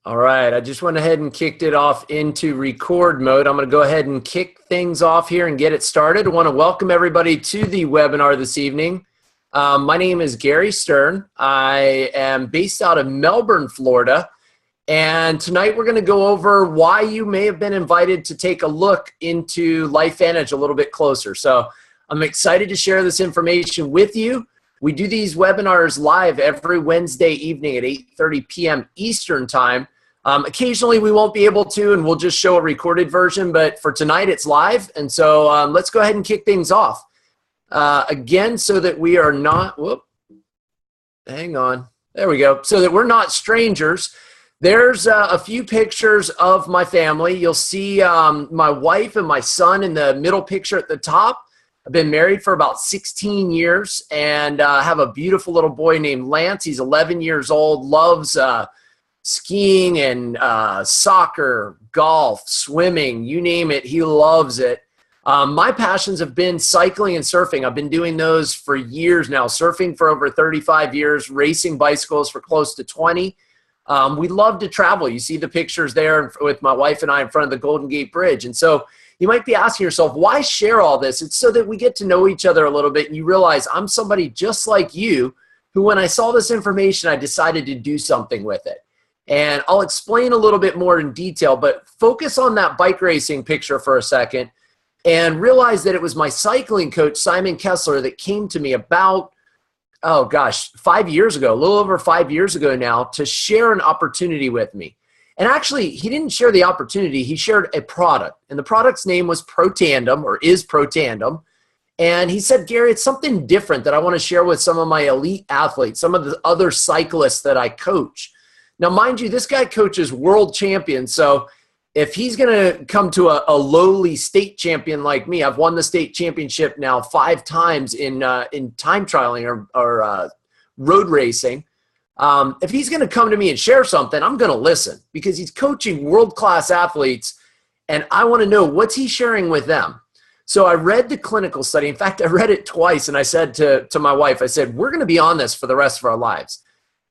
All right, I just went ahead and kicked it off into record mode. I'm going to go ahead and kick things off here and get it started. I want to welcome everybody to the webinar this evening. My name is Gary Stern. I am based out of Melbourne, Florida. And tonight we're going to go over why you may have been invited to take a look into LifeVantage a little bit closer. So I'm excited to share this information with you. We do these webinars live every Wednesday evening at 8:30 p.m. Eastern time. Occasionally we won't be able to, and we'll just show a recorded version, but for tonight it's live. And so let's go ahead and kick things off. Again, so that we are not, hang on. There we go. So that we're not strangers. There's a few pictures of my family. You'll see my wife and my son in the middle picture at the top. I've been married for about 16 years and have a beautiful little boy named Lance. He's 11 years old, loves skiing and soccer, golf, swimming, you name it, he loves it. My passions have been cycling and surfing. I've been doing those for years now, surfing for over 35 years, racing bicycles for close to 20. We love to travel. You see the pictures there with my wife and I in front of the Golden Gate Bridge. And so you might be asking yourself, why share all this? It's so that we get to know each other a little bit and you realize I'm somebody just like you who, when I saw this information, I decided to do something with it. And I'll explain a little bit more in detail, but focus on that bike racing picture for a second and realize that it was my cycling coach, Simon Kessler, that came to me about, 5 years ago, a little over 5 years ago now, to share an opportunity with me. And actually, he didn't share the opportunity, he shared a product. And the product's name was Protandem, or is Protandem. And he said, Gary, it's something different that I want to share with some of my elite athletes, some of the other cyclists that I coach. Now, mind you, this guy coaches world champions. So if he's going to come to a lowly state champion like me, I've won the state championship now 5 times in time trialing or road racing. If he's going to come to me and share something, I'm going to listen because he's coaching world-class athletes, and I want to know what's he sharing with them. So I read the clinical study. In fact, I read it twice, and I said to my wife, I said, we're going to be on this for the rest of our lives.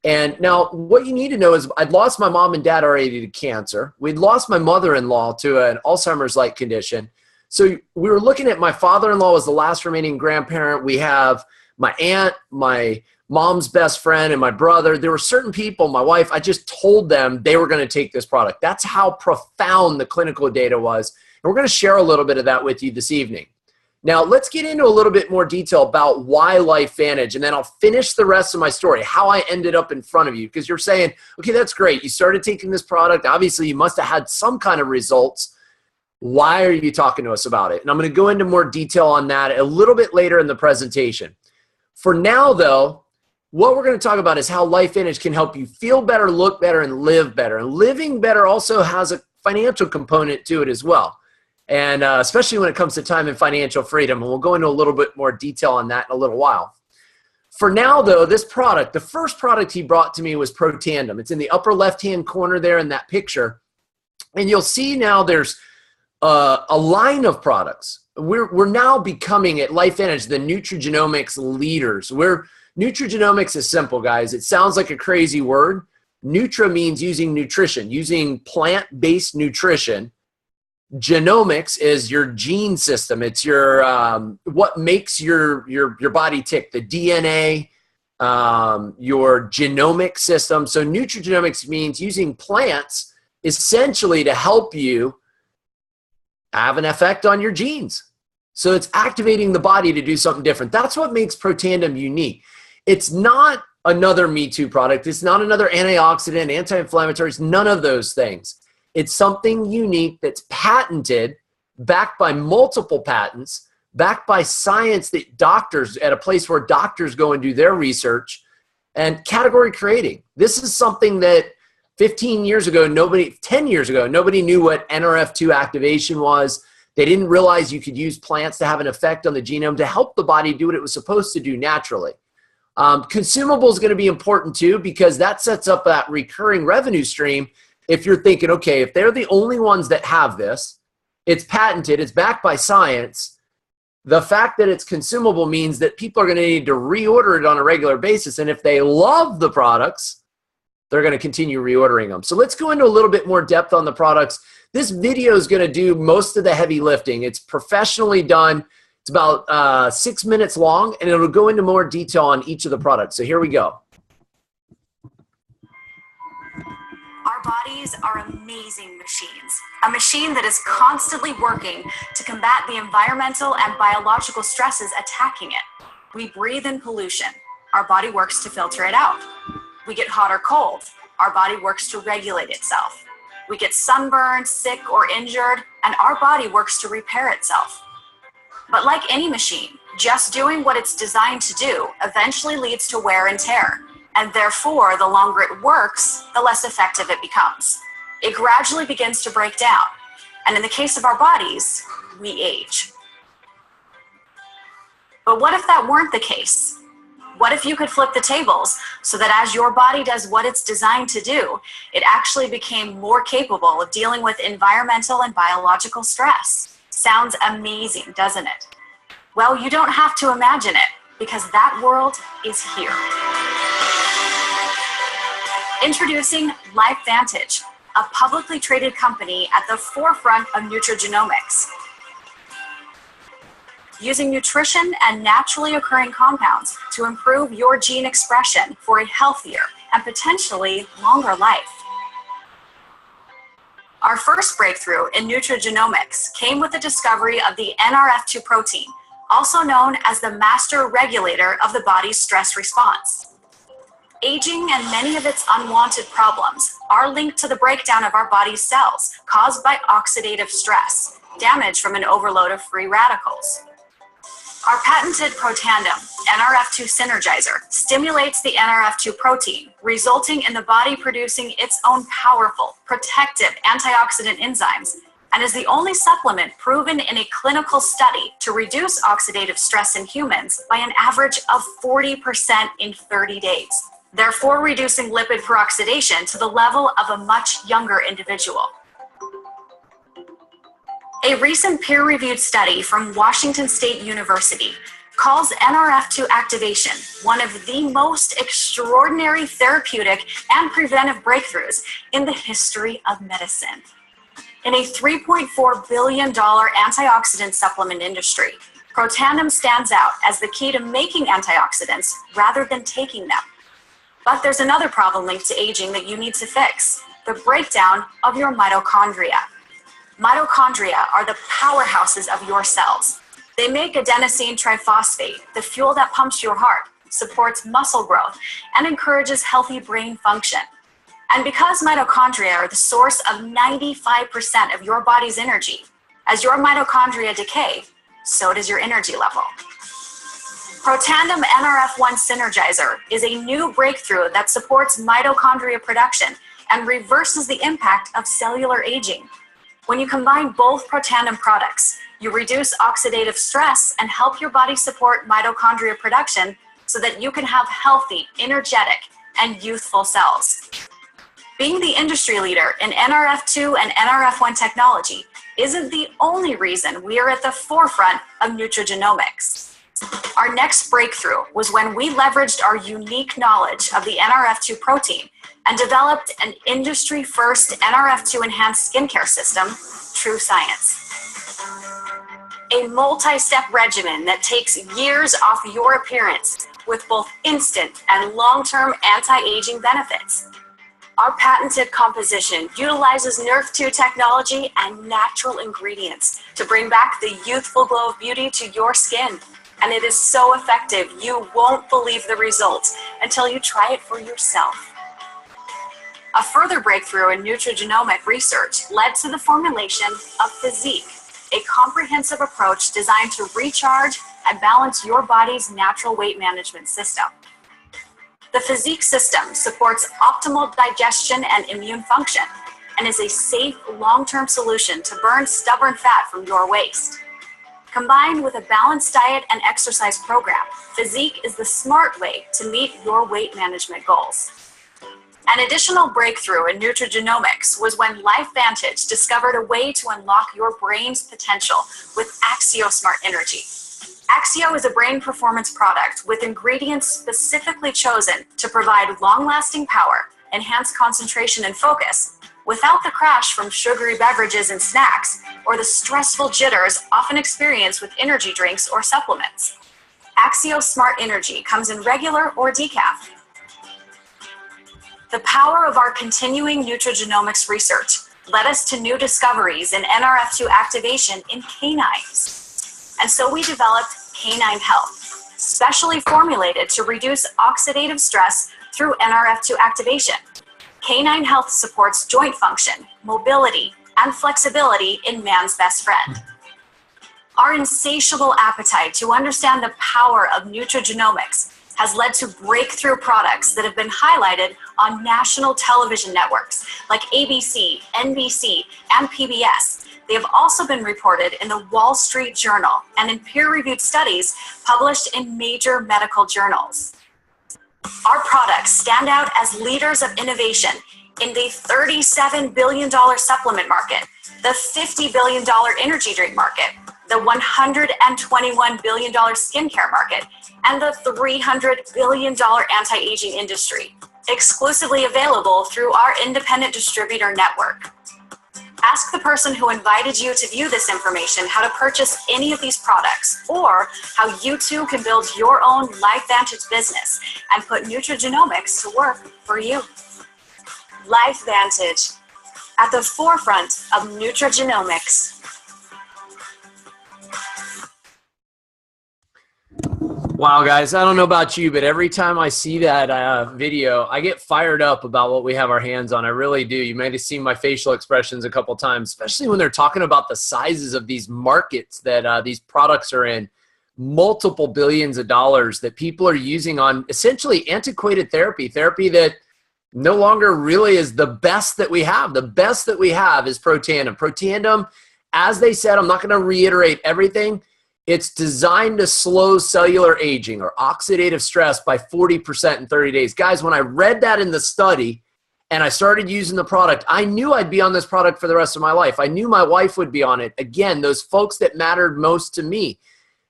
And now what you need to know is I'd lost my mom and dad already to cancer. We'd lost my mother-in-law to an Alzheimer's-like condition. So we were looking at my father-in-law as the last remaining grandparent. We have my aunt, my mom's best friend, and my brother. There were certain people, my wife, I just told them they were going to take this product. That's how profound the clinical data was. And we're going to share a little bit of that with you this evening. Now, let's get into a little bit more detail about why LifeVantage, and then I'll finish the rest of my story, how I ended up in front of you, because you're saying, okay, that's great. You started taking this product. Obviously, you must have had some kind of results. Why are you talking to us about it? And I'm going to go into more detail on that a little bit later in the presentation. For now, though, what we're going to talk about is how LifeVantage can help you feel better, look better, and live better. And living better also has a financial component to it as well. And especially when it comes to time and financial freedom. And we'll go into a little bit more detail on that in a little while. For now, though, this product, the first product he brought to me was Protandem. It's in the upper left-hand corner there in that picture. And you'll see now there's a line of products. We're now becoming, at LifeVantage, the nutrigenomics leaders. Nutrigenomics is simple, guys. It sounds like a crazy word. Nutra means using nutrition, using plant-based nutrition. Genomics is your gene system. It's your what makes your body tick, the DNA, your genomic system. So nutrigenomics means using plants essentially to help you have an effect on your genes. So it's activating the body to do something different. That's what makes Protandem unique. It's not another Me Too product. It's not another antioxidant, anti-inflammatory. It's none of those things. It's something unique that's patented, backed by multiple patents, backed by science that doctors, at a place where doctors go and do their research, and category creating. This is something that 10 years ago, nobody knew what NRF2 activation was. They didn't realize you could use plants to have an effect on the genome to help the body do what it was supposed to do naturally. Consumable is going to be important too, because that sets up that recurring revenue stream. If you're thinking, okay, if they're the only ones that have this, it's patented, it's backed by science, the fact that it's consumable means that people are going to need to reorder it on a regular basis. And if they love the products, they're going to continue reordering them. So let's go into a little bit more depth on the products. This video is going to do most of the heavy lifting. It's professionally done. It's about 6 minutes long, and it'll go into more detail on each of the products. So here we go. Our bodies are amazing machines, a machine that is constantly working to combat the environmental and biological stresses attacking it. We breathe in pollution. Our body works to filter it out. We get hot or cold. Our body works to regulate itself. We get sunburned, sick, or injured, and our body works to repair itself. But like any machine, just doing what it's designed to do eventually leads to wear and tear. And therefore, the longer it works, the less effective it becomes. It gradually begins to break down. And in the case of our bodies, we age. But what if that weren't the case? What if you could flip the tables so that as your body does what it's designed to do, it actually became more capable of dealing with environmental and biological stress? Sounds amazing, doesn't it? Well, you don't have to imagine it, because that world is here. Introducing LifeVantage, a publicly traded company at the forefront of nutrigenomics. Using nutrition and naturally occurring compounds to improve your gene expression for a healthier and potentially longer life. Our first breakthrough in nutrigenomics came with the discovery of the NRF2 protein, also known as the master regulator of the body's stress response. Aging and many of its unwanted problems are linked to the breakdown of our body's cells caused by oxidative stress, damage from an overload of free radicals. Our patented Protandem NRF2 synergizer stimulates the NRF2 protein, resulting in the body producing its own powerful, protective antioxidant enzymes, and is the only supplement proven in a clinical study to reduce oxidative stress in humans by an average of 40% in 30 days, therefore reducing lipid peroxidation to the level of a much younger individual. A recent peer-reviewed study from Washington State University calls NRF2 activation one of the most extraordinary therapeutic and preventive breakthroughs in the history of medicine. In a $3.4 billion antioxidant supplement industry, Protandem stands out as the key to making antioxidants rather than taking them. But there's another problem linked to aging that you need to fix: the breakdown of your mitochondria. Mitochondria are the powerhouses of your cells. They make adenosine triphosphate, the fuel that pumps your heart, supports muscle growth, and encourages healthy brain function. And because mitochondria are the source of 95% of your body's energy, as your mitochondria decay, so does your energy level. Protandem NRF1 Synergizer is a new breakthrough that supports mitochondria production and reverses the impact of cellular aging. When you combine both Protandem products, you reduce oxidative stress and help your body support mitochondria production so that you can have healthy, energetic, and youthful cells. Being the industry leader in NRF2 and NRF1 technology isn't the only reason we are at the forefront of nutrigenomics. Our next breakthrough was when we leveraged our unique knowledge of the NRF2 protein and developed an industry-first NRF2 enhanced skincare system, True Science. A multi-step regimen that takes years off your appearance with both instant and long-term anti-aging benefits. Our patented composition utilizes Nerf2 technology and natural ingredients to bring back the youthful glow of beauty to your skin. And it is so effective, you won't believe the results until you try it for yourself. A further breakthrough in nutrigenomic research led to the formulation of Physique, a comprehensive approach designed to recharge and balance your body's natural weight management system. The Physique system supports optimal digestion and immune function and is a safe, long-term solution to burn stubborn fat from your waist. Combined with a balanced diet and exercise program, Physique is the smart way to meet your weight management goals. An additional breakthrough in nutrigenomics was when LifeVantage discovered a way to unlock your brain's potential with AxioSmart Energy. Axio is a brain performance product with ingredients specifically chosen to provide long-lasting power, enhance concentration and focus, without the crash from sugary beverages and snacks, or the stressful jitters often experienced with energy drinks or supplements. Axio Smart Energy comes in regular or decaf. The power of our continuing nutrigenomics research led us to new discoveries in NRF2 activation in canines. And so we developed Canine Health, specially formulated to reduce oxidative stress through NRF2 activation. Canine Health supports joint function, mobility, and flexibility in man's best friend. Our insatiable appetite to understand the power of nutrigenomics has led to breakthrough products that have been highlighted on national television networks like ABC, NBC, and PBS. They have also been reported in the Wall Street Journal and in peer-reviewed studies published in major medical journals. Our products stand out as leaders of innovation in the $37 billion supplement market, the $50 billion energy drink market, the $121 billion skincare market, and the $300 billion anti-aging industry, exclusively available through our independent distributor network. Ask the person who invited you to view this information how to purchase any of these products, or how you too can build your own LifeVantage business and put nutrigenomics to work for you. LifeVantage, at the forefront of nutrigenomics. Wow, guys, I don't know about you, but every time I see that video, I get fired up about what we have our hands on. I really do. You may have seen my facial expressions a couple times, especially when they're talking about the sizes of these markets that these products are in. Multiple billions of dollars that people are using on essentially antiquated therapy that no longer really is the best that we have. The best that we have is Protandim. Protandim, as they said, I'm not going to reiterate everything. It's designed to slow cellular aging or oxidative stress by 40% in 30 days. Guys, when I read that in the study and I started using the product, I knew I'd be on this product for the rest of my life. I knew my wife would be on it. Again, those folks that mattered most to me.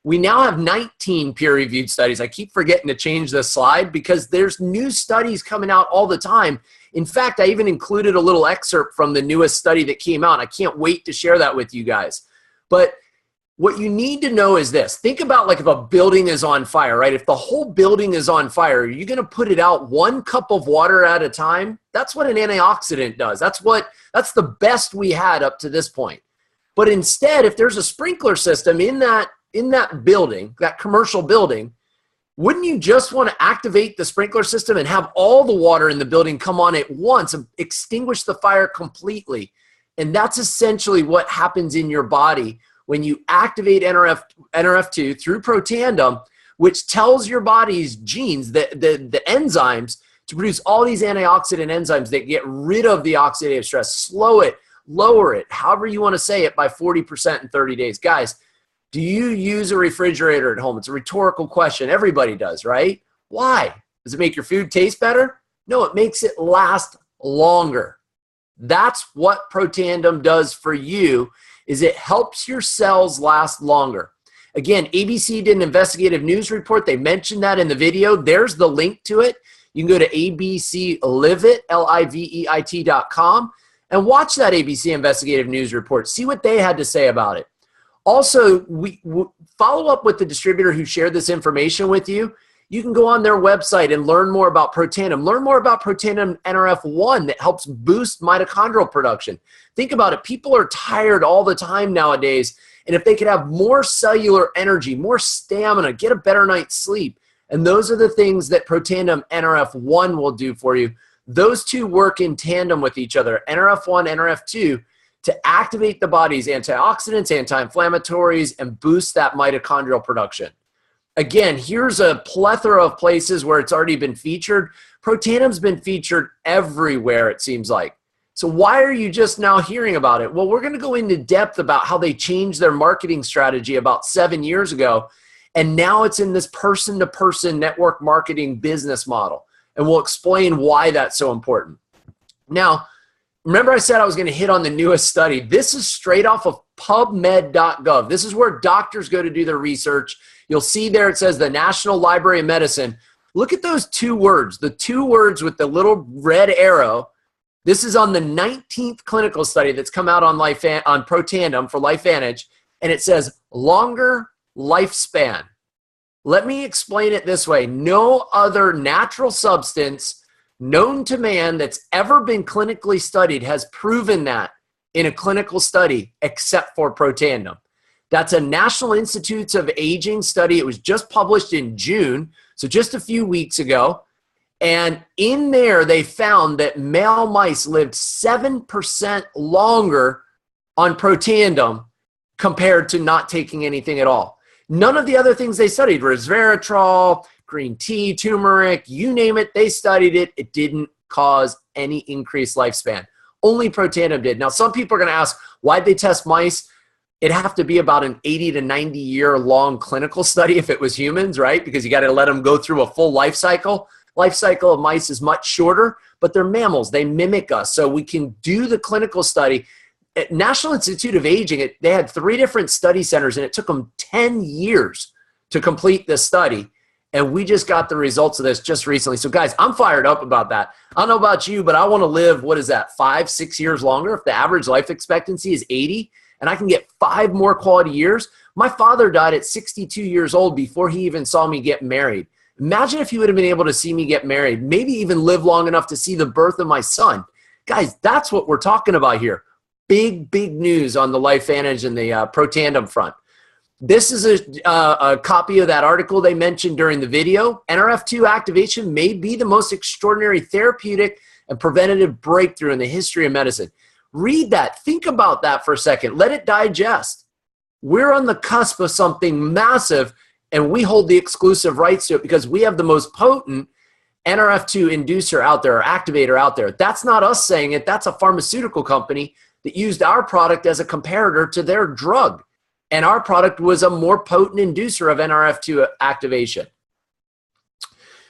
We now have 19 peer-reviewed studies. I keep forgetting to change this slide because there's new studies coming out all the time. In fact, I even included a little excerpt from the newest study that came out. I can't wait to share that with you guys. But what you need to know is this. Think about like if a building is on fire, right? If the whole building is on fire, are you going to put it out 1 cup of water at a time? That's what an antioxidant does. That's the best we had up to this point. But instead, if there's a sprinkler system in that building, that commercial building, wouldn't you just want to activate the sprinkler system and have all the water in the building come on at once and extinguish the fire completely? And that's essentially what happens in your body when you activate NRF2 through Protandim, which tells your body's genes, the enzymes, to produce all these antioxidant enzymes that get rid of the oxidative stress, slow it, lower it, however you want to say it, by 40% in 30 days. Guys, do you use a refrigerator at home? It's a rhetorical question. Everybody does, right? Why? Does it make your food taste better? No, it makes it last longer. That's what Protandim does for you, is it helps your cells last longer. Again, ABC did an investigative news report. They mentioned that in the video. There's the link to it. You can go to abcliveit, LIVEIT.com, and watch that ABC investigative news report. See what they had to say about it. Also, we follow up with the distributor who shared this information with you. You can go on their website and learn more about Protandim. Learn more about Protandim NRF1 that helps boost mitochondrial production. Think about it. People are tired all the time nowadays, and if they could have more cellular energy, more stamina, get a better night's sleep, and those are the things that Protandim NRF1 will do for you. Those two work in tandem with each other, NRF1, NRF2, to activate the body's antioxidants, anti-inflammatories, and boost that mitochondrial production. Again, here's a plethora of places where it's already been featured. Protandim's been featured everywhere, it seems like. So why are you just now hearing about it? Well, we're going to go into depth about how they changed their marketing strategy about 7 years ago, and now it's in this person-to-person network marketing business model. And we'll explain why that's so important. Now, remember I said I was going to hit on the newest study. This is straight off of PubMed.gov. This is where doctors go to do their research. You'll see there it says the National Library of Medicine. Look at those two words, the two words with the little red arrow. This is on the 19th clinical study that's come out on Protandim for LifeVantage, and it says longer lifespan. Let me explain it this way. No other natural substance known to man that's ever been clinically studied has proven that in a clinical study except for Protandim. That's a National Institutes of Aging study. It was just published in June, so just a few weeks ago. And in there, they found that male mice lived 7% longer on Protandim compared to not taking anything at all. None of the other things they studied, resveratrol, green tea, turmeric, you name it, they studied it. It didn't cause any increased lifespan. Only Protandim did. Now, some people are going to ask, why'd they test mice? It'd have to be about an 80 to 90 year long clinical study if it was humans, right? Because you got to let them go through a full life cycle. Life cycle of mice is much shorter, but they're mammals. They mimic us. So we can do the clinical study. At National Institute of Aging, they had 3 different study centers, and it took them 10 years to complete this study. And we just got the results of this just recently. So guys, I'm fired up about that. I don't know about you, but I want to live, 5, 6 years longer. If the average life expectancy is 80 and I can get 5 more quality years. My father died at 62 years old before he even saw me get married. Imagine if he would have been able to see me get married, maybe even live long enough to see the birth of my son. Guys, that's what we're talking about here. Big, big news on the LifeVantage and the Protandim front. This is a copy of that article they mentioned during the video. NRF2 activation may be the most extraordinary therapeutic and preventative breakthrough in the history of medicine. Read that. Think about that for a second. Let it digest. We're on the cusp of something massive, and we hold the exclusive rights to it because we have the most potent NRF2 inducer out there, or activator out there. That's not us saying it. That's a pharmaceutical company that used our product as a comparator to their drug. And our product was a more potent inducer of NRF2 activation.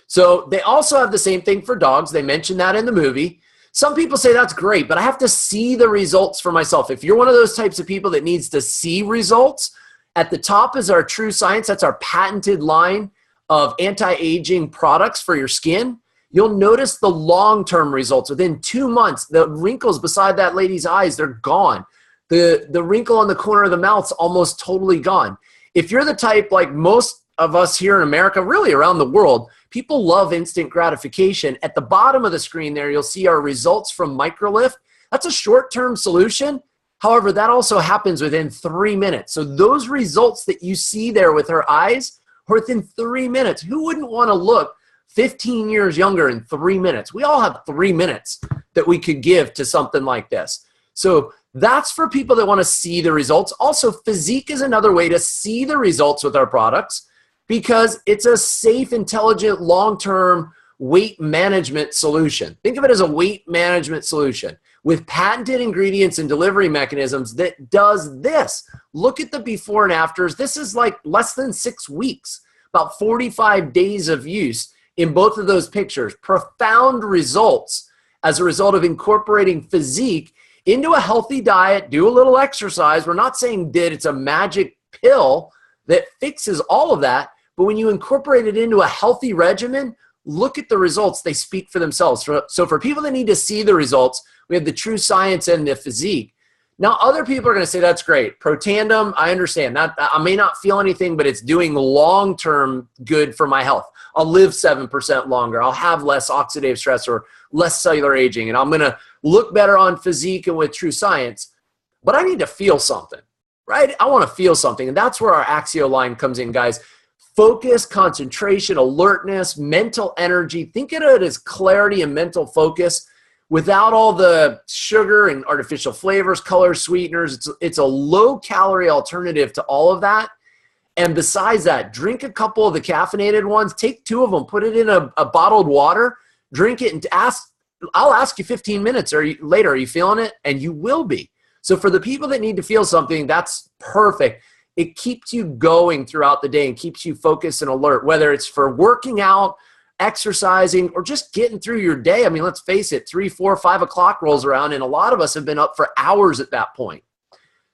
So they also have the same thing for dogs. They mentioned that in the movie. Some people say that's great, but I have to see the results for myself. If you're one of those types of people that needs to see results, at the top is our True Science. That's our patented line of anti-aging products for your skin. You'll notice the long-term results. Within 2 months, the wrinkles beside that lady's eyes, they're gone. The wrinkle on the corner of the mouth's almost totally gone. If you're the type like most of us here in America, really around the world, people love instant gratification. At the bottom of the screen there, you'll see our results from Microlift. That's a short-term solution. However, that also happens within 3 minutes. So those results that you see there with her eyes are within 3 minutes. Who wouldn't want to look 15 years younger in 3 minutes? We all have 3 minutes that we could give to something like this. So that's for people that want to see the results. Also, physique is another way to see the results with our products because it's a safe, intelligent, long-term weight management solution. Think of it as a weight management solution with patented ingredients and delivery mechanisms that does this. Look at the before and afters. This is like less than 6 weeks, about 45 days of use in both of those pictures. Profound results as a result of incorporating physique into a healthy diet, do a little exercise. We're not saying it's a magic pill that fixes all of that, but when you incorporate it into a healthy regimen, look at the results. They speak for themselves. So for people that need to see the results, we have the True Science and the physique. Now, other people are going to say, that's great. Protandim, I understand. I may not feel anything, but it's doing long-term good for my health. I'll live 7% longer. I'll have less oxidative stress or less cellular aging, and I'm going to look better on physique and with True Science. But I need to feel something, right? I want to feel something, and that's where our Axio line comes in, guys. Focus, concentration, alertness, mental energy. Think of it as clarity and mental focus without all the sugar and artificial flavors, colors, sweeteners. It's a low-calorie alternative to all of that. And besides that, drink a couple of the caffeinated ones. Take 2 of them, put it in a bottled water, drink it, and I'll ask you 15 minutes later, are you feeling it? And you will be. So for the people that need to feel something, that's perfect. It keeps you going throughout the day and keeps you focused and alert, whether it's for working out, exercising, or just getting through your day. I mean, let's face it, 3, 4, 5 o'clock rolls around, and a lot of us have been up for hours at that point.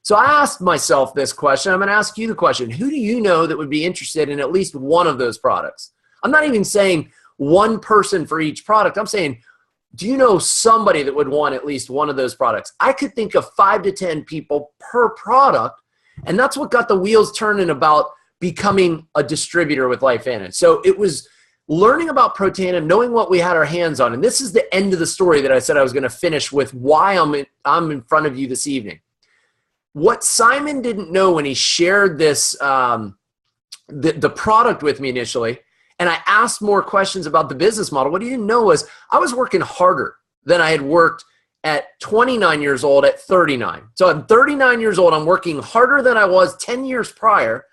So I asked myself this question. I'm going to ask you the question. Who do you know that would be interested in at least one of those products? I'm not even saying one person for each product. I'm saying, do you know somebody that would want at least one of those products? I could think of 5 to 10 people per product. And that's what got the wheels turning about becoming a distributor with LifeVantage. So it was learning about Protandim, knowing what we had our hands on. And this is the end of the story that I said I was going to finish with why I'm in front of you this evening. What Simon didn't know when he shared this, the product with me initially, and I asked more questions about the business model, what he didn't know was I was working harder than I had worked at 29 years old at 39. So at 39 years old, I'm working harder than I was 10 years prior.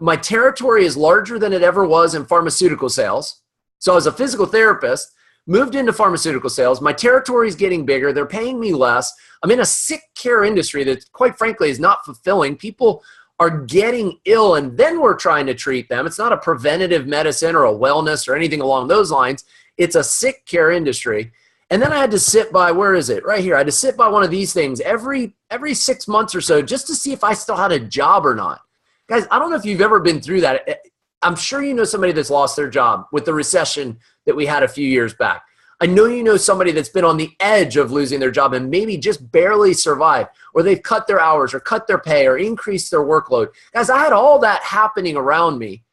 My territory is larger than it ever was in pharmaceutical sales. So as a physical therapist, moved into pharmaceutical sales. My territory is getting bigger. They're paying me less. I'm in a sick care industry that, quite frankly, is not fulfilling. People are getting ill, and then we're trying to treat them. It's not a preventative medicine or a wellness or anything along those lines. It's a sick care industry. And then I had to sit by, where is it? Right here. I had to sit by one of these things every 6 months or so just to see if I still had a job or not. Guys, I don't know if you've ever been through that. I'm sure you know somebody that's lost their job with the recession that we had a few years back. I know you know somebody that's been on the edge of losing their job and maybe just barely survived, or they've cut their hours or cut their pay or increased their workload. Guys, I had all that happening around me,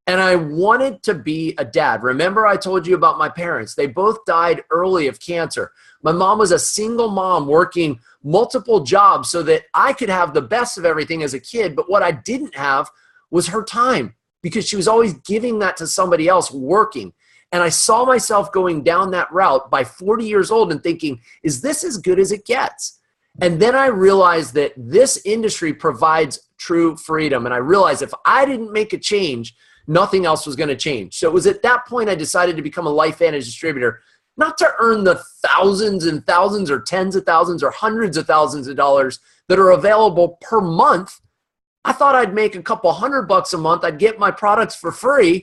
and I wanted to be a dad. Remember I told you about my parents. They both died early of cancer. My mom was a single mom working multiple jobs so that I could have the best of everything as a kid, but what I didn't have was her time because she was always giving that to somebody else working. And I saw myself going down that route by 40 years old and thinking, is this as good as it gets? And then I realized that this industry provides true freedom. And I realized if I didn't make a change, nothing else was going to change. So it was at that point I decided to become a LifeVantage distributor, not to earn the thousands and thousands or tens of thousands or hundreds of thousands of dollars that are available per month. I thought I'd make a couple $100 a month. I'd get my products for free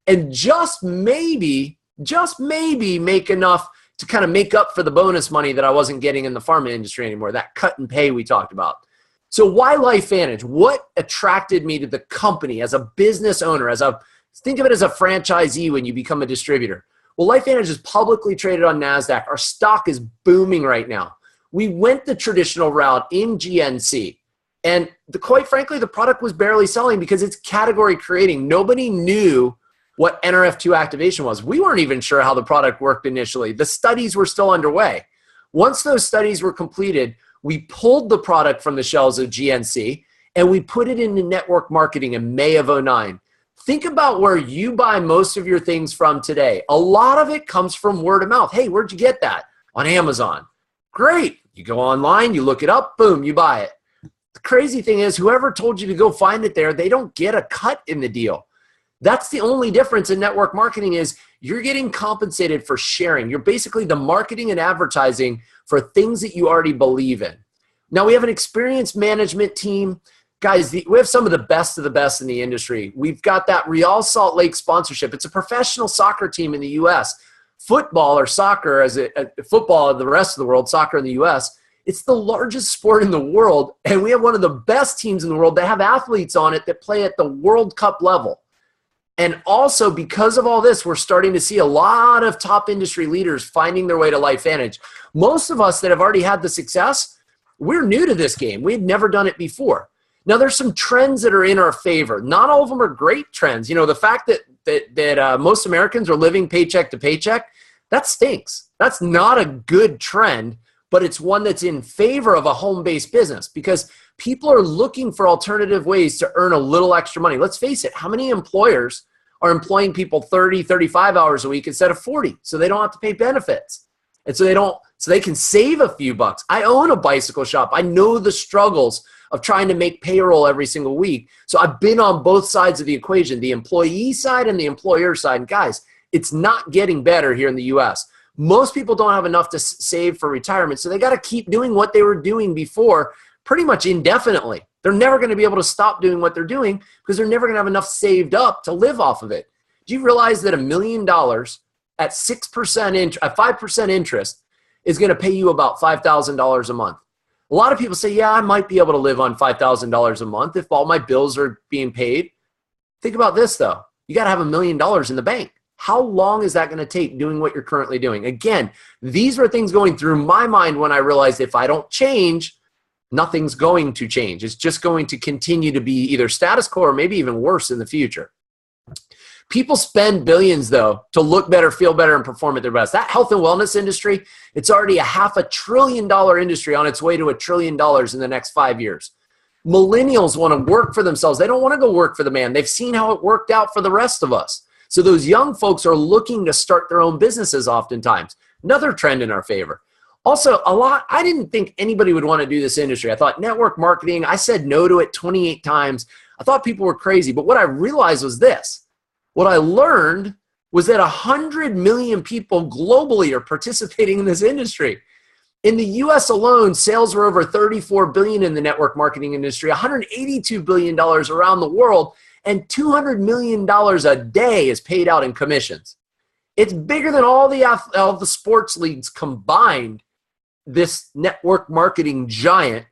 and just maybe make enough to kind of make up for the bonus money that I wasn't getting in the pharma industry anymore, that cut and pay we talked about. So why LifeVantage? What attracted me to the company as a business owner, think of it as a franchisee when you become a distributor? Well, LifeVantage is publicly traded on NASDAQ. Our stock is booming right now. We went the traditional route in GNC. And quite frankly, the product was barely selling because it's category creating. Nobody knew what NRF2 activation was. We weren't even sure how the product worked initially. The studies were still underway. Once those studies were completed, we pulled the product from the shelves of GNC and we put it into network marketing in May of 2009. Think about where you buy most of your things from today. A lot of it comes from word of mouth. Hey, where'd you get that? On Amazon. Great. You go online, you look it up, boom, you buy it. The crazy thing is, whoever told you to go find it there, they don't get a cut in the deal. That's the only difference in network marketing is you're getting compensated for sharing. You're basically the marketing and advertising for things that you already believe in. Now, we have an experienced management team. Guys, we have some of the best in the industry. We've got that Real Salt Lake sponsorship. It's a professional soccer team in the U.S. Football or soccer, football in the rest of the world, soccer in the U.S., it's the largest sport in the world, and we have one of the best teams in the world that have athletes on it that play at the World Cup level. And also, because of all this, we're starting to see a lot of top industry leaders finding their way to LifeVantage. Most of us that have already had the success, we're new to this game. We had never done it before. Now, there's some trends that are in our favor. Not all of them are great trends. You know, the fact that most Americans are living paycheck to paycheck, that stinks. That's not a good trend, but it's one that's in favor of a home-based business because people are looking for alternative ways to earn a little extra money. Let's face it, how many employers are employing people 30, 35 hours a week instead of 40 so they don't have to pay benefits? And so they can save a few bucks. I own a bicycle shop. I know the struggles of trying to make payroll every single week. So I've been on both sides of the equation, the employee side and the employer side. And guys, it's not getting better here in the US. Most people don't have enough to save for retirement, so they got to keep doing what they were doing before pretty much indefinitely. They're never going to be able to stop doing what they're doing because they're never going to have enough saved up to live off of it. Do you realize that $1 million at 6%, at 5% interest is going to pay you about $5,000 a month? A lot of people say, yeah, I might be able to live on $5,000 a month if all my bills are being paid. Think about this, though. You got to have $1 million in the bank. How long is that going to take doing what you're currently doing? Again, these were things going through my mind when I realized if I don't change, nothing's going to change. It's just going to continue to be either status quo or maybe even worse in the future. People spend billions, though, to look better, feel better, and perform at their best. That health and wellness industry, it's already a $500 billion industry on its way to $1 trillion in the next 5 years. Millennials want to work for themselves. They don't want to go work for the man. They've seen how it worked out for the rest of us. So those young folks are looking to start their own businesses oftentimes. Another trend in our favor. Also, I didn't think anybody would want to do this industry. I thought network marketing, I said no to it 28 times. I thought people were crazy. But what I realized was this. What I learned was that 100 million people globally are participating in this industry. In the US alone, sales were over $34 billion in the network marketing industry, $182 billion around the world, and $200 million a day is paid out in commissions. It's bigger than all the sports leagues combined, this network marketing giant,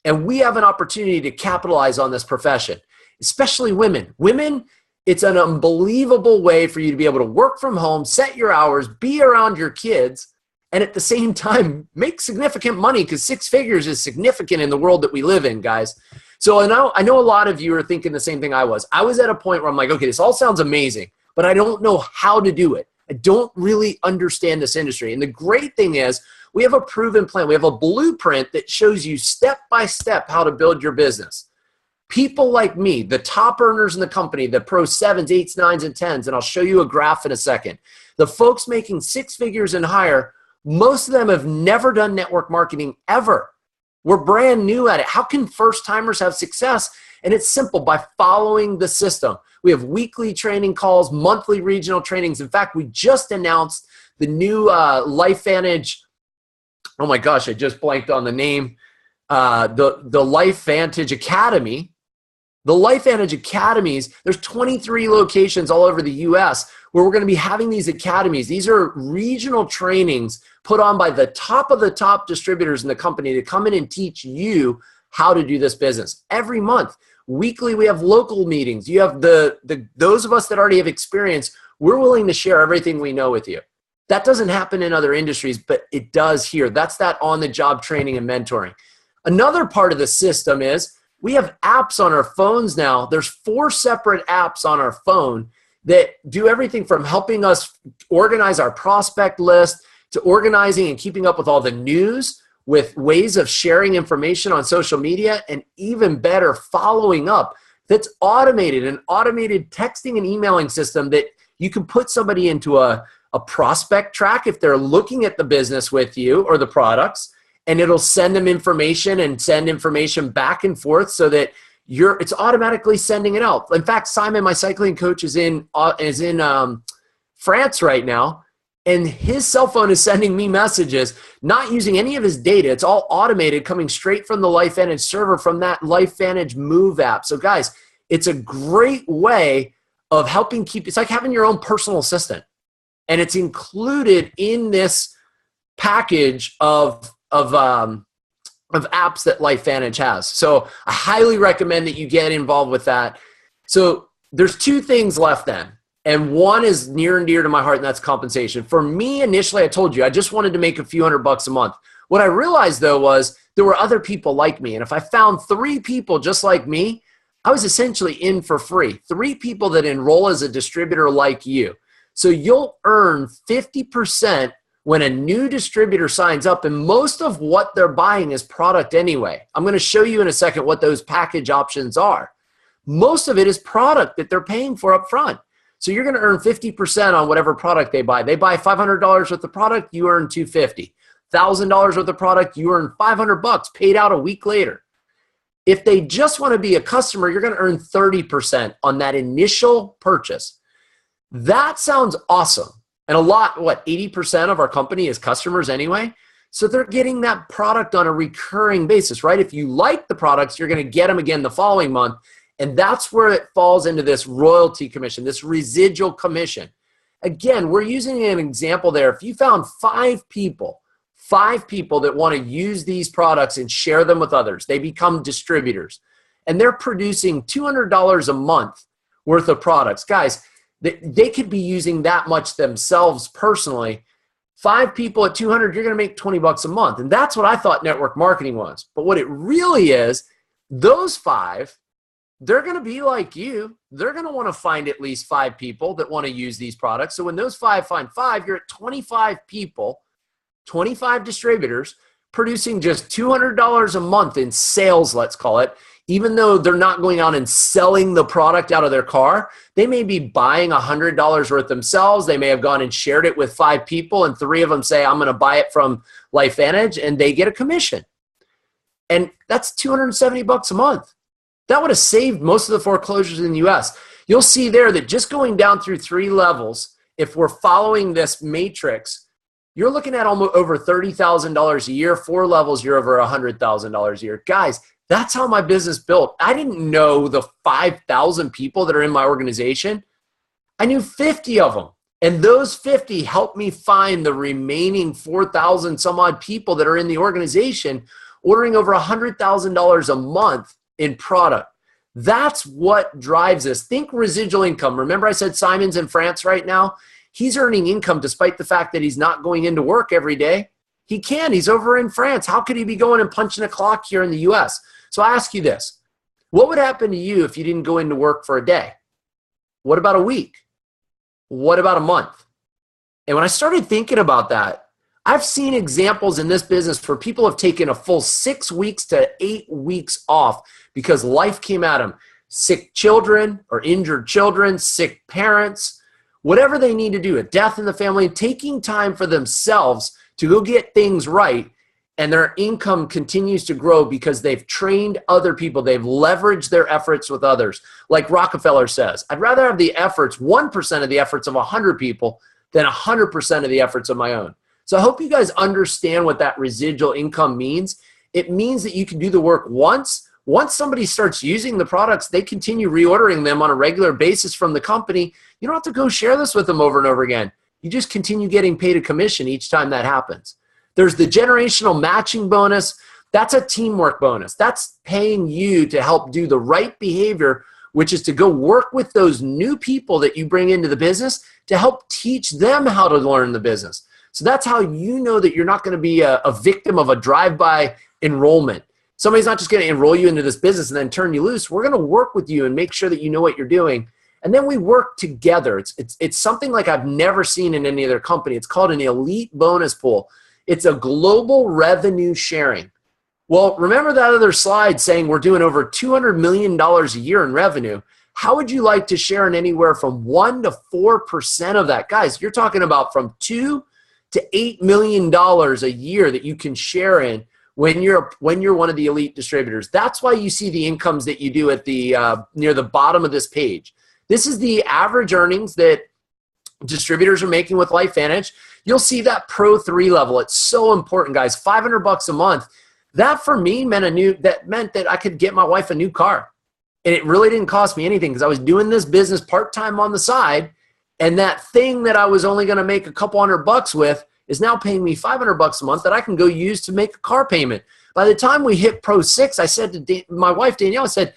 and we have an opportunity to capitalize on this profession, especially women. Women, it's an unbelievable way for you to be able to work from home, set your hours, be around your kids, and at the same time make significant money, because 6 figures is significant in the world that we live in, guys. So I know a lot of you are thinking the same thing I was. I was at a point where I'm like, okay, this all sounds amazing, but I don't know how to do it. I don't really understand this industry. And the great thing is we have a proven plan. We have a blueprint that shows you step by step how to build your business. People like me, the top earners in the company, the pro 7s, 8s, 9s, and 10s, and I'll show you a graph in a second. The folks making 6 figures and higher, most of them have never done network marketing ever. We're brand new at it. How can first timers have success? And it's simple, by following the system. We have weekly training calls, monthly regional trainings. In fact, we just announced the new LifeVantage. Oh my gosh, I just blanked on the name. The LifeVantage Academy. The LifeVantage Academies, there's 23 locations all over the U.S. where we're going to be having these academies. These are regional trainings put on by the top of the top distributors in the company to come in and teach you how to do this business. Every month, weekly, we have local meetings. You have those of us that already have experience. We're willing to share everything we know with you. That doesn't happen in other industries, but it does here. That's that on-the-job training and mentoring. Another part of the system is we have apps on our phones now. There's 4 separate apps on our phone that do everything from helping us organize our prospect list to organizing and keeping up with all the news, with ways of sharing information on social media, and even better, following up. That's automated, an automated texting and emailing system that you can put somebody into a prospect track if they're looking at the business with you or the products, and it'll send them information and send information back and forth so that it's automatically sending it out. In fact, Simon, my cycling coach, is in France right now, and his cell phone is sending me messages, not using any of his data. It's all automated, coming straight from the LifeVantage server from that LifeVantage Move app. So guys, it's a great way of helping it's like having your own personal assistant, and it's included in this package of apps that LifeVantage has. So I highly recommend that you get involved with that. So there's 2 things left then. And one is near and dear to my heart, and that's compensation. For me, initially, I told you, I just wanted to make a few $100 a month. What I realized, though, was there were other people like me. And if I found 3 people just like me, I was essentially in for free. 3 people that enroll as a distributor like you. So you'll earn 50% when a new distributor signs up, and most of what they're buying is product anyway. I'm going to show you in a second what those package options are. Most of it is product that they're paying for up front. So you're going to earn 50% on whatever product they buy. They buy $500 worth of product, you earn $250. $1,000 worth of product, you earn $500 paid out a week later. If they just want to be a customer, you're going to earn 30% on that initial purchase. That sounds awesome. And 80% of our company is customers anyway. So they're getting that product on a recurring basis, right? If you like the products, you're going to get them again the following month. And that's where it falls into this royalty commission, this residual commission. Again, we're using an example there. If you found 5 people that want to use these products and share them with others, they become distributors. And they're producing $200 a month worth of products. Guys, They could be using that much themselves personally. 5 people at 200, you're going to make $20 a month. And that's what I thought network marketing was. But what it really is, those 5, they're going to be like you. They're going to want to find at least 5 people that want to use these products. So when those 5 find 5, you're at 25 people, 25 distributors producing just $200 a month in sales, let's call it. Even though they're not going out and selling the product out of their car, they may be buying $100 worth themselves. They may have gone and shared it with 5 people, and 3 of them say, I'm going to buy it from LifeVantage, and they get a commission. And that's $270 a month. That would have saved most of the foreclosures in the US. You'll see there that just going down through 3 levels, if we're following this matrix, you're looking at almost over $30,000 a year. 4 levels, you're over $100,000 a year. Guys, that's how my business built. I didn't know the 5,000 people that are in my organization. I knew 50 of them. And those 50 helped me find the remaining 4,000 some odd people that are in the organization ordering over $100,000 a month in product. That's what drives us. Think residual income. Remember I said Simon's in France right now? He's earning income despite the fact that he's not going into work every day. He can. He's over in France. How could he be going and punching a clock here in the US? So I ask you this. What would happen to you if you didn't go into work for a day? What about a week? What about a month? And when I started thinking about that, I've seen examples in this business where people have taken a full 6 weeks to 8 weeks off because life came at them. Sick children or injured children, sick parents, whatever they need to do, a death in the family, taking time for themselves to go get things right, and their income continues to grow because they've trained other people. They've leveraged their efforts with others. Like Rockefeller says, I'd rather have the efforts, 1% of the efforts of 100 people than 100% of the efforts of my own. So I hope you guys understand what that residual income means. It means that you can do the work once. Once somebody starts using the products, they continue reordering them on a regular basis from the company. You don't have to go share this with them over and over again. You just continue getting paid a commission each time that happens. There's the generational matching bonus. That's a teamwork bonus. That's paying you to help do the right behavior, which is to go work with those new people that you bring into the business to help teach them how to learn the business. So that's how you know that you're not going to be a victim of a drive-by enrollment. Somebody's not just going to enroll you into this business and then turn you loose. We're going to work with you and make sure that you know what you're doing. And then we work together. It's something like I've never seen in any other company. It's called an elite bonus pool. It's a global revenue sharing. Well, remember that other slide saying we're doing over $200 million a year in revenue. How would you like to share in anywhere from 1% to 4% of that? Guys, you're talking about from $2 to $8 million a year that you can share in when you're one of the elite distributors. That's why you see the incomes that you do at the near the bottom of this page. This is the average earnings that distributors are making with LifeVantage. You'll see that Pro 3 level. It's so important, guys. $500 a month. That for me meant that I could get my wife a new car. And it really didn't cost me anything because I was doing this business part-time on the side. And that thing that I was only going to make a couple $100 with is now paying me $500 a month that I can go use to make a car payment. By the time we hit Pro 6, I said to my wife, Danielle, I said,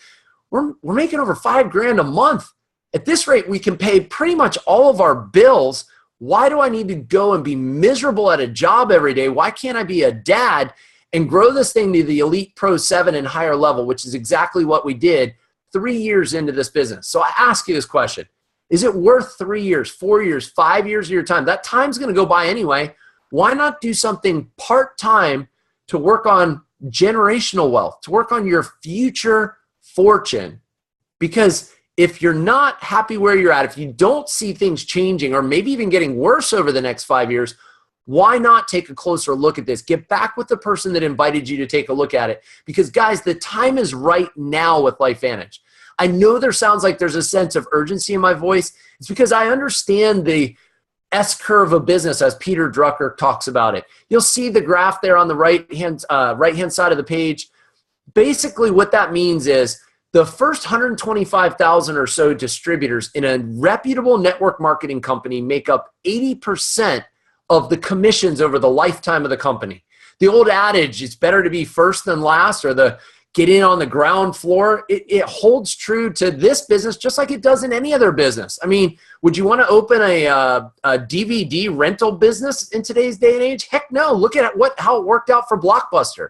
we're making over $5,000 a month. At this rate, we can pay pretty much all of our bills. Why do I need to go and be miserable at a job every day? Why can't I be a dad and grow this thing to the Elite Pro 7 and higher level, which is exactly what we did 3 years into this business? So I ask you this question. Is it worth 3 years, 4 years, 5 years of your time? That time's going to go by anyway. Why not do something part-time to work on generational wealth, to work on your future fortune? Because if you're not happy where you're at, if you don't see things changing or maybe even getting worse over the next 5 years, why not take a closer look at this? Get back with the person that invited you to take a look at it. Because guys, the time is right now with LifeVantage. I know there sounds like there's a sense of urgency in my voice. It's because I understand the S-curve of business as Peter Drucker talks about it. You'll see the graph there on the right-hand side of the page. Basically what that means is the first 125,000 or so distributors in a reputable network marketing company make up 80% of the commissions over the lifetime of the company. The old adage, it's better to be first than last, or the get in on the ground floor. It holds true to this business just like it does in any other business. I mean, would you want to open a DVD rental business in today's day and age? Heck no. Look at how it worked out for Blockbuster.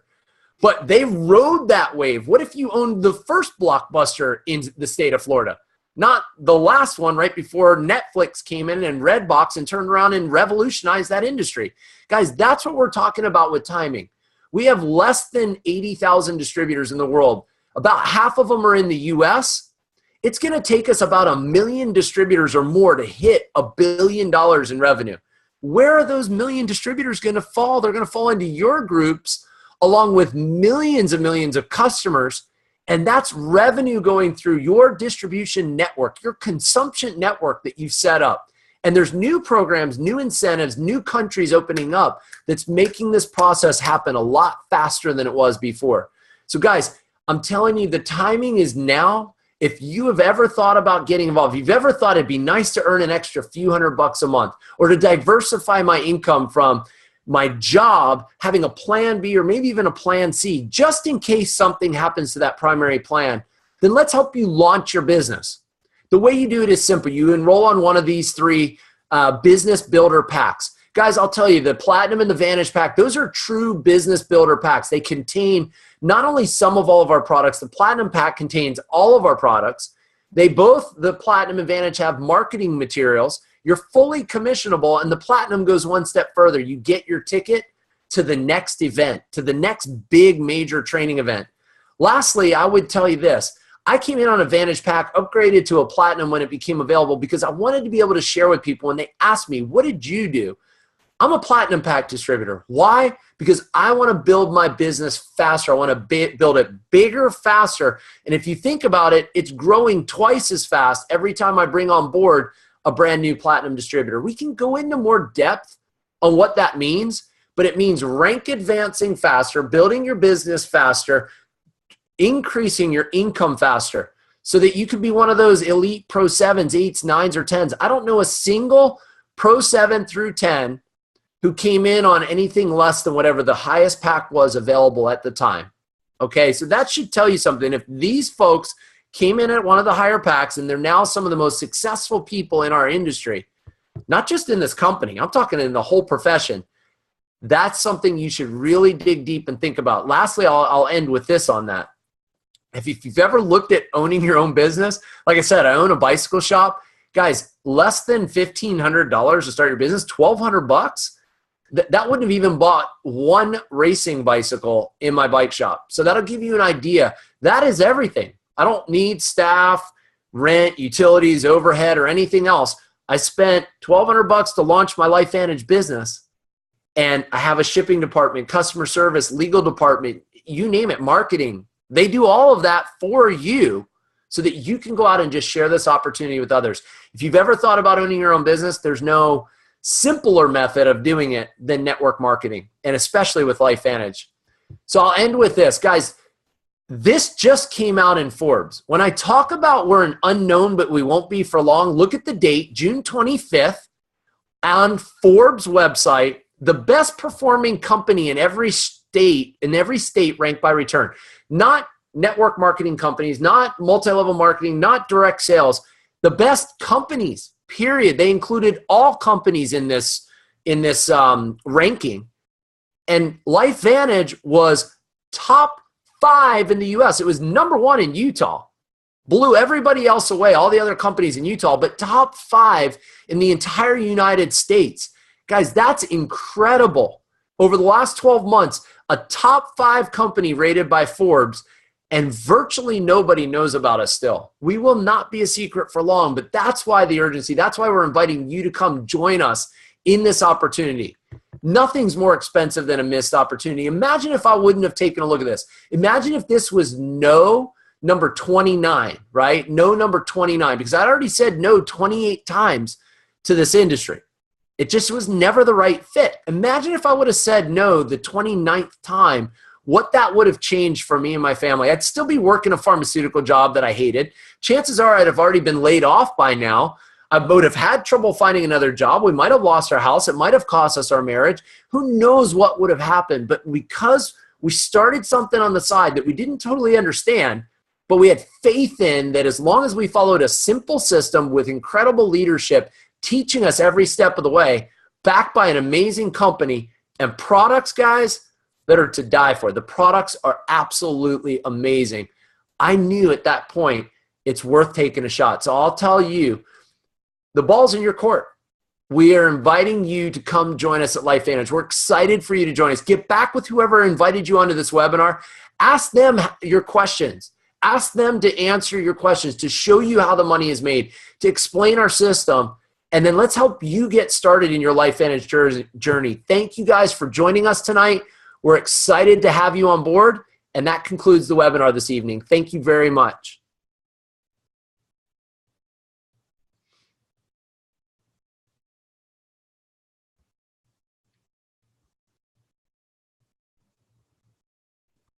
But they rode that wave. What if you owned the first Blockbuster in the state of Florida? Not the last one right before Netflix came in and Redbox and turned around and revolutionized that industry. Guys, that's what we're talking about with timing. We have less than 80,000 distributors in the world. About half of them are in the US. It's going to take us about 1 million distributors or more to hit $1 billion in revenue. Where are those million distributors going to fall? They're going to fall into your groups along with millions and millions of customers. And that's revenue going through your distribution network, your consumption network that you've set up. And there's new programs, new incentives, new countries opening up that's making this process happen a lot faster than it was before. So guys, I'm telling you, the timing is now. If you have ever thought about getting involved, if you've ever thought it'd be nice to earn an extra few $100 a month or to diversify my income from my job, having a plan B or maybe even a plan C, just in case something happens to that primary plan, then let's help you launch your business. The way you do it is simple. You enroll on one of these 3 business builder packs. Guys, I'll tell you, the Platinum and the Vantage pack, those are true business builder packs. They contain not only some of all of our products, the Platinum pack contains all of our products. They both, the Platinum and Vantage, have marketing materials. You're fully commissionable, and the Platinum goes one step further. You get your ticket to the next event, to the next big major training event. Lastly, I would tell you this. I came in on a Vantage pack, upgraded to a Platinum when it became available because I wanted to be able to share with people when they asked me, what did you do? I'm a Platinum pack distributor. Why? Because I want to build my business faster. I want to build it bigger, faster. And if you think about it, it's growing twice as fast every time I bring on board a brand new Platinum distributor. We can go into more depth on what that means, but it means rank advancing faster, building your business faster, increasing your income faster so that you can be one of those elite Pro 7s, 8s, 9s, or 10s. I don't know a single Pro 7 through 10 who came in on anything less than whatever the highest pack was available at the time. Okay, so that should tell you something. If these folks came in at one of the higher packs and they're now some of the most successful people in our industry, not just in this company, I'm talking in the whole profession, that's something you should really dig deep and think about. Lastly, I'll end with this on that. If you've ever looked at owning your own business, like I said, I own a bicycle shop. Guys, less than $1,500 to start your business, $1,200, that wouldn't have even bought one racing bicycle in my bike shop. So that'll give you an idea. That is everything. I don't need staff, rent, utilities, overhead, or anything else. I spent $1,200 to launch my LifeVantage business, and I have a shipping department, customer service, legal department, you name it, marketing. They do all of that for you so that you can go out and just share this opportunity with others. If you've ever thought about owning your own business, there's no simpler method of doing it than network marketing, and especially with LifeVantage. So I'll end with this. Guys, this just came out in Forbes. When I talk about we're an unknown, but we won't be for long, look at the date, June 25th, on Forbes website, the best performing company in every state ranked by return. Not network marketing companies, not multi-level marketing, not direct sales. The best companies, period. They included all companies in this ranking. And LifeVantage was top 5 in the US. It was number 1 in Utah. Blew everybody else away, all the other companies in Utah, but top 5 in the entire United States. Guys, that's incredible. Over the last 12 months, a top 5 company rated by Forbes, and virtually nobody knows about us still. We will not be a secret for long, but that's why the urgency. That's why we're inviting you to come join us in this opportunity. Nothing's more expensive than a missed opportunity. Imagine if I wouldn't have taken a look at this. Imagine if this was no number 29, right? No number 29, because I'd already said no 28 times to this industry. It just was never the right fit. Imagine if I would have said no the 29th time, what that would have changed for me and my family. I'd still be working a pharmaceutical job that I hated. Chances are I'd have already been laid off by now. I would have had trouble finding another job. We might have lost our house. It might have cost us our marriage. Who knows what would have happened? But because We started something on the side that we didn't totally understand, but we had faith in that as long as we followed a simple system with incredible leadership, teaching us every step of the way, backed by an amazing company and products, guys, that are to die for. The products are absolutely amazing. I knew at that point it's worth taking a shot. So I'll tell you, the ball's in your court. We are inviting you to come join us at LifeVantage. We're excited for you to join us. Get back with whoever invited you onto this webinar. Ask them your questions. Ask them to answer your questions, to show you how the money is made, to explain our system, and then let's help you get started in your LifeVantage journey. Thank you guys for joining us tonight. We're excited to have you on board, and that concludes the webinar this evening. Thank you very much.